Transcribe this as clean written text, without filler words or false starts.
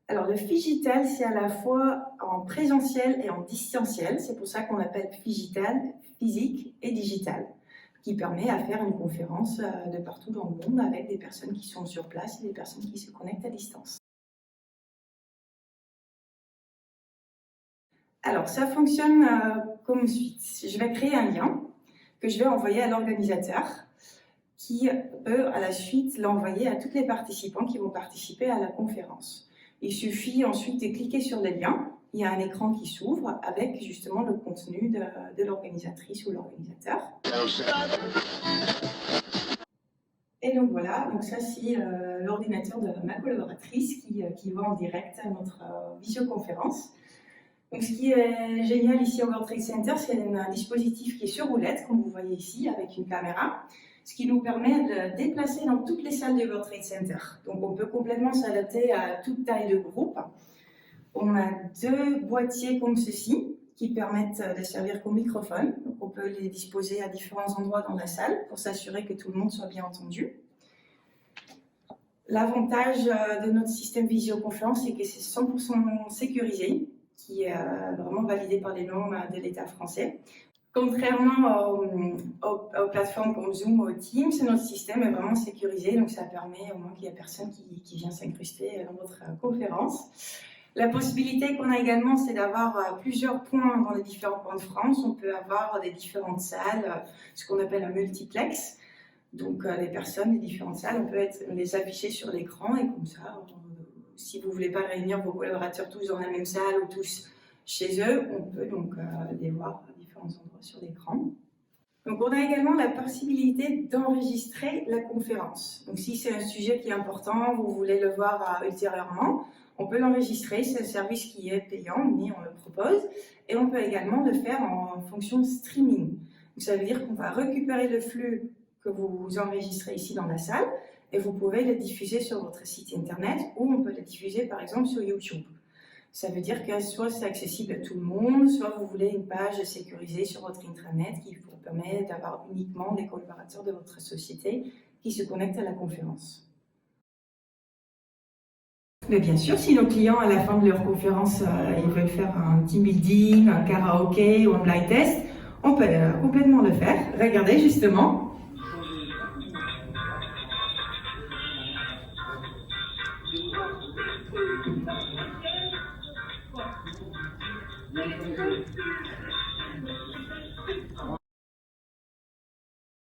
Alors, le Phygital, c'est à la fois en présentiel et en distanciel. C'est pour ça qu'on appelle Phygital, physique et digital, qui permet à faire une conférence de partout dans le monde avec des personnes qui sont sur place et des personnes qui se connectent à distance. Alors, ça fonctionne comme suit. Je vais créer un lien que je vais envoyer à l'organisateur qui peut à la suite l'envoyer à tous les participants qui vont participer à la conférence. Il suffit ensuite de cliquer sur le lien. Il y a un écran qui s'ouvre avec justement le contenu de l'organisatrice ou l'organisateur. Et donc voilà, donc ça c'est l'ordinateur de ma collaboratrice qui va en direct à notre visioconférence. Donc ce qui est génial ici au World Trade Center, c'est un dispositif qui est sur roulette, comme vous voyez ici, avec une caméra, ce qui nous permet de déplacer dans toutes les salles du World Trade Center. Donc on peut complètement s'adapter à toute taille de groupe. On a 2 boîtiers comme ceci, qui permettent de servir comme microphone. Donc on peut les disposer à différents endroits dans la salle pour s'assurer que tout le monde soit bien entendu. L'avantage de notre système visioconférence, c'est que c'est 100% sécurisé, qui est vraiment validé par les normes de l'État français. Contrairement aux plateformes comme Zoom ou Teams, notre système est vraiment sécurisé, donc ça permet au moins qu'il n'y ait personne qui vient s'incruster dans votre conférence. La possibilité qu'on a également, c'est d'avoir plusieurs points dans les différents points de France. On peut avoir des différentes salles, ce qu'on appelle un multiplex. Donc les personnes des différentes salles, on peut les afficher sur l'écran et comme ça, si vous ne voulez pas réunir vos collaborateurs tous dans la même salle ou tous chez eux, on peut donc les voir à différents endroits sur l'écran. Donc on a également la possibilité d'enregistrer la conférence. Donc si c'est un sujet qui est important, vous voulez le voir ultérieurement, on peut l'enregistrer, c'est un service qui est payant, mais on le propose. Et on peut également le faire en fonction de streaming. Donc ça veut dire qu'on va récupérer le flux que vous enregistrez ici dans la salle et vous pouvez le diffuser sur votre site internet ou on peut le diffuser par exemple sur YouTube. Ça veut dire que soit c'est accessible à tout le monde, soit vous voulez une page sécurisée sur votre intranet qui vous permet d'avoir uniquement des collaborateurs de votre société qui se connectent à la conférence. Mais bien sûr, si nos clients, à la fin de leur conférence, ils veulent faire un team building, un karaoké ou un blind test, on peut complètement le faire. Regardez justement,